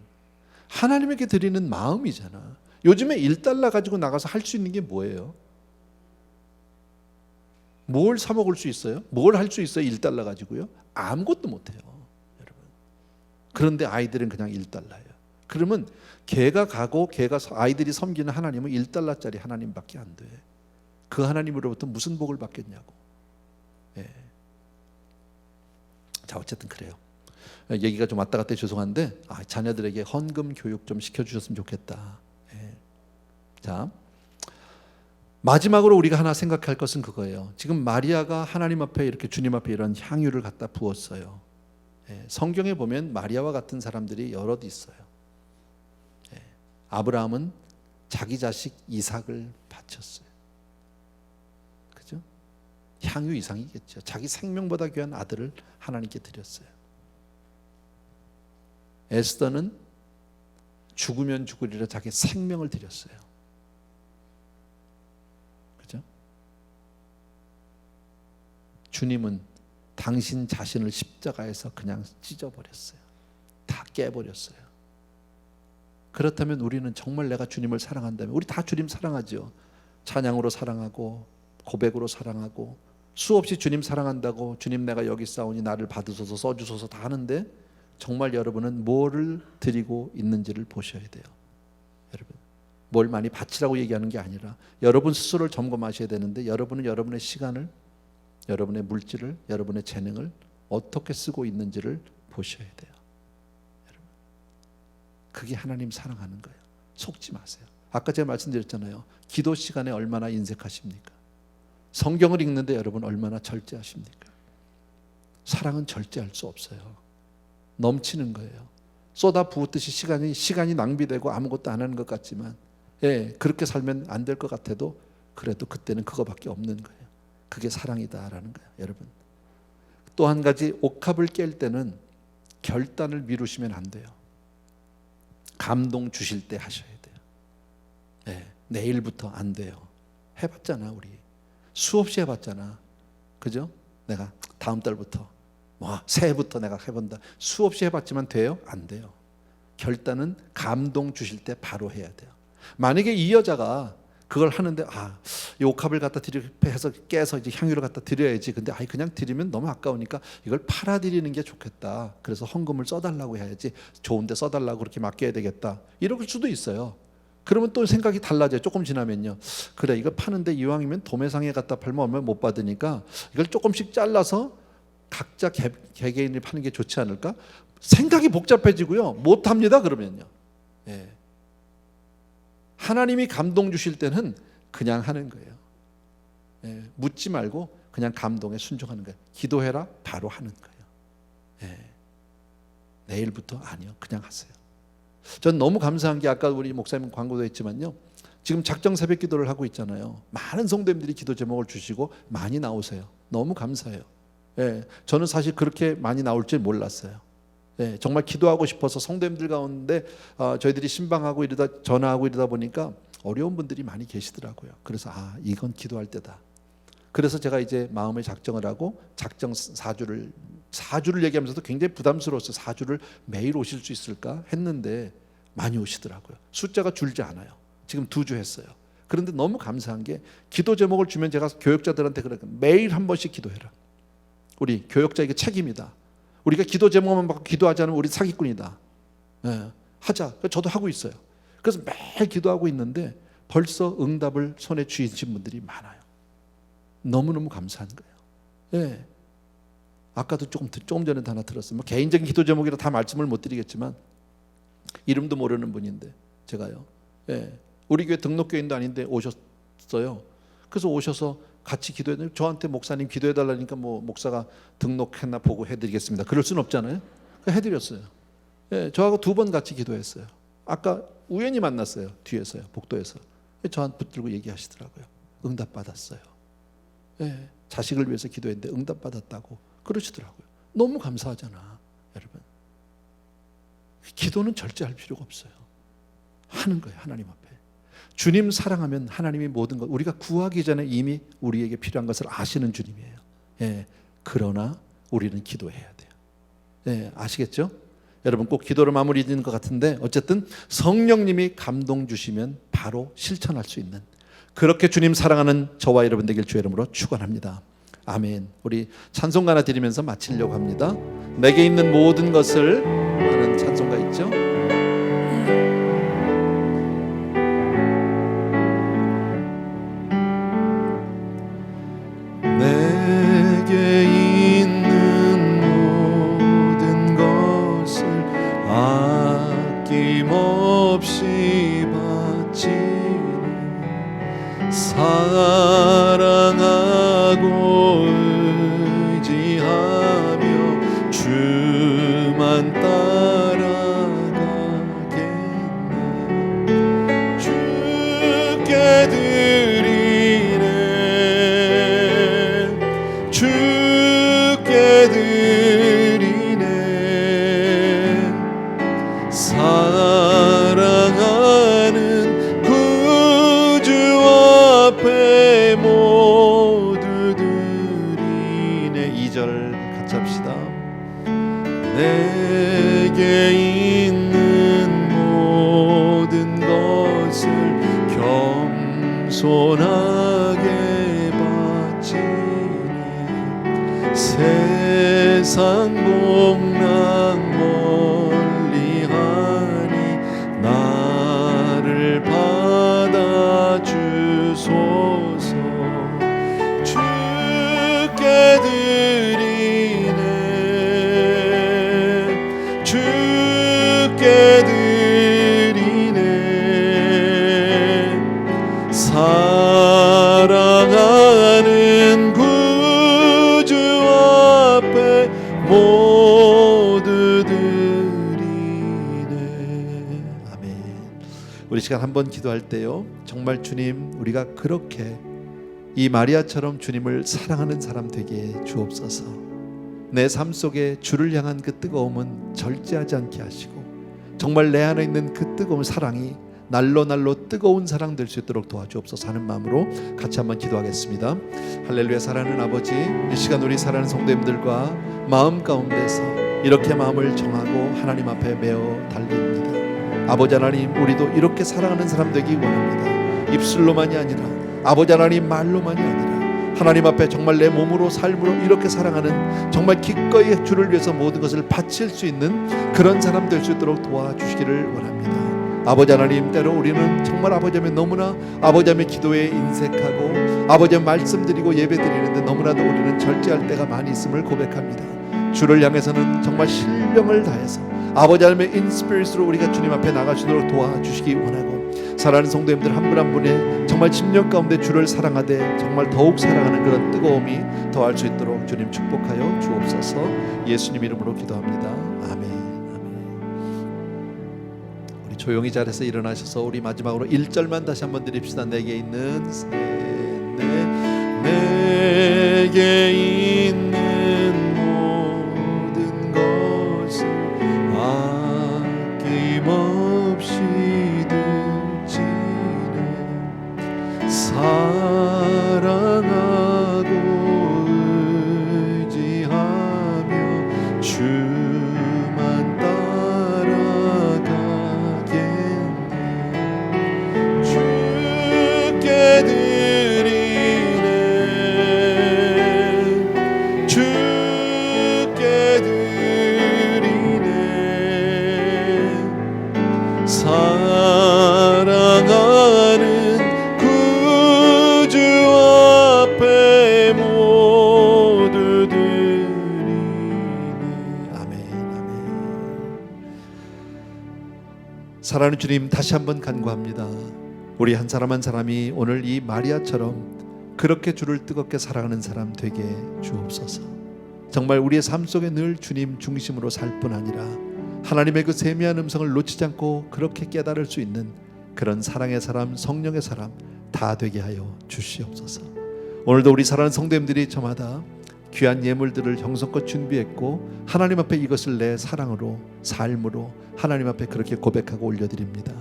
하나님에게 드리는 마음이잖아. 요즘에 1달러 가지고 나가서 할 수 있는 게 뭐예요? 뭘 사 먹을 수 있어요? 뭘 할 수 있어요? 1달러 가지고요? 아무것도 못해요. 여러분 그런데 아이들은 그냥 1달러예요. 그러면 걔가 가고 아이들이 섬기는 하나님은 1달러짜리 하나님밖에 안 돼. 그 하나님으로부터 무슨 복을 받겠냐고. 자 어쨌든 그래요. 얘기가 좀 왔다 갔다 죄송한데 자녀들에게 헌금 교육 좀 시켜주셨으면 좋겠다. 자 마지막으로 우리가 하나 생각할 것은 그거예요. 지금 마리아가 하나님 앞에 이렇게 주님 앞에 이런 향유를 갖다 부었어요. 성경에 보면 마리아와 같은 사람들이 여럿 있어요. 아브라함은 자기 자식 이삭을 바쳤어요. 그죠? 향유 이상이겠죠. 자기 생명보다 귀한 아들을 하나님께 드렸어요. 에스더는 죽으면 죽으리라 자기 생명을 드렸어요. 그죠? 주님은 당신 자신을 십자가에서 그냥 찢어버렸어요. 다 깨버렸어요. 그렇다면 우리는 정말 내가 주님을 사랑한다면 우리 다 주님 사랑하죠. 찬양으로 사랑하고 고백으로 사랑하고 수없이 주님 사랑한다고 주님 내가 여기 싸우니 나를 받으소서 써주소서 다 하는데 정말 여러분은 뭐를 드리고 있는지를 보셔야 돼요. 여러분 뭘 많이 바치라고 얘기하는 게 아니라 여러분 스스로를 점검하셔야 되는데 여러분은 여러분의 시간을 여러분의 물질을 여러분의 재능을 어떻게 쓰고 있는지를 보셔야 돼요. 여러분 그게 하나님 사랑하는 거예요. 속지 마세요. 아까 제가 말씀드렸잖아요. 기도 시간에 얼마나 인색하십니까? 성경을 읽는데 여러분 얼마나 절제하십니까? 사랑은 절제할 수 없어요. 넘치는 거예요. 쏟아 부었듯이 시간이 낭비되고 아무것도 안 하는 것 같지만 그렇게 살면 안 될 것 같아도 그래도 그때는 그거밖에 없는 거예요. 그게 사랑이다라는 거예요. 여러분 또 한 가지 옥합을 깰 때는 결단을 미루시면 안 돼요. 감동 주실 때 하셔야 돼요. 내일부터 안 돼요. 해봤잖아. 우리 수없이 해봤잖아. 그죠? 내가 다음 달부터 새해부터 내가 해본다. 수없이 해봤지만 돼요? 안 돼요. 결단은 감동 주실 때 바로 해야 돼요. 만약에 이 여자가 그걸 하는데 이 옥합을 갖다 해서 깨서 이제 향유를 갖다 드려야지. 근데 그냥 드리면 너무 아까우니까 이걸 팔아 드리는 게 좋겠다. 그래서 헌금을 써달라고 해야지. 좋은데 써달라고 그렇게 맡겨야 되겠다. 이럴 수도 있어요. 그러면 또 생각이 달라져요. 조금 지나면요. 그래, 이거 파는데 이왕이면 도매상에 갖다 팔면 얼마 못 받으니까 이걸 조금씩 잘라서 각자 개개인이 파는 게 좋지 않을까? 생각이 복잡해지고요. 못합니다. 그러면요. 예. 하나님이 감동 주실 때는 그냥 하는 거예요. 예. 묻지 말고 그냥 감동에 순종하는 거예요. 기도해라, 바로 하는 거예요. 예. 내일부터 아니요, 그냥 하세요. 전 너무 감사한 게 아까 우리 목사님 광고도 했지만요. 지금 작정 새벽 기도를 하고 있잖아요. 많은 성도님들이 기도 제목을 주시고 많이 나오세요. 너무 감사해요. 예, 저는 사실 그렇게 많이 나올 줄 몰랐어요. 예, 정말 기도하고 싶어서 성도님들 가운데 저희들이 신방하고 이러다 전화하고 이러다 보니까 어려운 분들이 많이 계시더라고요. 그래서 이건 기도할 때다. 그래서 제가 이제 마음의 작정을 하고 작정 4주를 얘기하면서도 굉장히 부담스러웠어요. 4주를 매일 오실 수 있을까 했는데 많이 오시더라고요. 숫자가 줄지 않아요. 지금 2주 했어요. 그런데 너무 감사한 게 기도 제목을 주면 제가 교역자들한테 그래요. 매일 한 번씩 기도해라. 우리 교역자에게 책임이다. 우리가 기도 제목만 받고 기도하지 않으면 우리 사기꾼이다. 예, 하자. 저도 하고 있어요. 그래서 매일 기도하고 있는데 벌써 응답을 손에 쥐신 분들이 많아요. 너무너무 감사한 거예요. 예. 아까도 조금 전에 하나 들었어요. 개인적인 기도 제목이라 다 말씀을 못 드리겠지만 이름도 모르는 분인데 제가요. 예. 우리 교회 등록교인도 아닌데 오셨어요. 그래서 오셔서 같이 기도했는데 저한테 목사님 기도해달라니까 목사가 등록했나 보고 해드리겠습니다. 그럴 수는 없잖아요. 해드렸어요. 예, 저하고 2번 같이 기도했어요. 아까 우연히 만났어요. 뒤에서요. 복도에서. 저한테 붙들고 얘기하시더라고요. 응답받았어요. 예, 자식을 위해서 기도했는데 응답받았다고 그러시더라고요. 너무 감사하잖아. 여러분, 기도는 절제할 필요가 없어요. 하는 거예요. 하나님 앞에. 주님 사랑하면 하나님이 모든 것, 우리가 구하기 전에 이미 우리에게 필요한 것을 아시는 주님이에요. 예, 그러나 우리는 기도해야 돼요. 예, 아시겠죠? 여러분 꼭 기도를 마무리 짓는 것 같은데 어쨌든 성령님이 감동 주시면 바로 실천할 수 있는, 그렇게 주님 사랑하는 저와 여러분 되길 주의 이름으로 축원합니다. 아멘. 우리 찬송가 하나 드리면서 마치려고 합니다. 내게 있는 모든 것을 하는 찬송가 있죠? 내게 있는 모든 것을 아낌없이 바치는 사랑하고 의지하며 주만 따라가겠네. 주께 주께 드리네. 사랑하는 구주 앞에 모두 드리네. 2절 같이 합시다. 내게 있는 모든 것을 겸손하게 바치네. 세상 복락 멀리하니 나를 받아주소서. 주께 드리네. 주께 드리네. 사랑하는 구주 앞에 모두 드리네. 아멘. 우리 시간 한번 기도할 때요, 정말 주님, 우리가 그렇게 이 마리아처럼 주님을 사랑하는 사람 되게 주옵소서. 내 삶 속에 주를 향한 그 뜨거움은 절제하지 않게 하시고, 정말 내 안에 있는 그 뜨거운 사랑이 날로 뜨거운 사랑 될 수 있도록 도와주옵소서 하는 마음으로 같이 한번 기도하겠습니다. 할렐루야. 사랑하는 아버지, 이 시간 우리 사랑하는 성도님들과 마음 가운데서 이렇게 마음을 정하고 하나님 앞에 메어 달립니다. 아버지 하나님, 우리도 이렇게 사랑하는 사람 되기 원합니다. 입술로만이 아니라, 아버지 하나님 말로만이 아니라, 하나님 앞에 정말 내 몸으로 삶으로 이렇게 사랑하는, 정말 기꺼이 주를 위해서 모든 것을 바칠 수 있는 그런 사람 될 수 있도록 도와주시기를 원합니다. 아버지 하나님, 때로 우리는 정말 아버지 하나님 너무나 아버지 하나님 기도에 인색하고 아버지 하나님 말씀드리고 예배드리는데 너무나도 우리는 절제할 때가 많이 있음을 고백합니다. 주를 향해서는 정말 신령을 다해서 아버지 하나님의 인스피릿으로 우리가 주님 앞에 나가시도록 도와주시기 원하고, 사랑하는 성도님들 한 분 한 분의 정말 심령 가운데 주를 사랑하되 정말 더욱 사랑하는 그런 뜨거움이 더할 수 있도록 주님 축복하여 주옵소서. 예수님 이름으로 기도합니다. 아멘. 우리 조용히 자리에서 일어나셔서 우리 마지막으로 1절만 다시 한번 드립시다. 내게 있는 내게 있는 모든 것을 아낌없이 사랑하고 의지하며 주만 따라가겠네. 주께 드리네, 주께 드리네. 사랑하는 사랑하는 주님, 다시 한번 간구합니다. 우리 한 사람 한 사람이 오늘 이 마리아처럼 그렇게 주를 뜨겁게 사랑하는 사람 되게 주옵소서. 정말 우리의 삶 속에 늘 주님 중심으로 살 뿐 아니라 하나님의 그 세미한 음성을 놓치지 않고 그렇게 깨달을 수 있는 그런 사랑의 사람, 성령의 사람 다 되게 하여 주시옵소서. 오늘도 우리 사랑하는 성도님들이 저마다 귀한 예물들을 정성껏 준비했고 하나님 앞에 이것을 내 사랑으로, 삶으로 하나님 앞에 그렇게 고백하고 올려드립니다.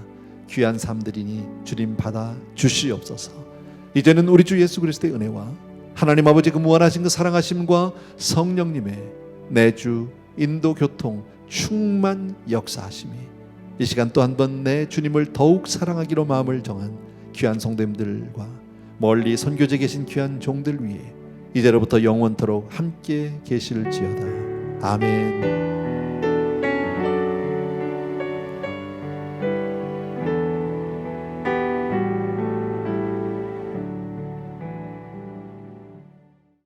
귀한 삶들이니 주님 받아 주시옵소서. 이제는 우리 주 예수 그리스도의 은혜와 하나님 아버지 그 무한하신 그 사랑하심과 성령님의 내주 인도 교통 충만 역사하심이 이 시간 또 한 번 내 주님을 더욱 사랑하기로 마음을 정한 귀한 성도님들과 멀리 선교지에 계신 귀한 종들 위에 이제로부터 영원토록 함께 계실지어다. 아멘.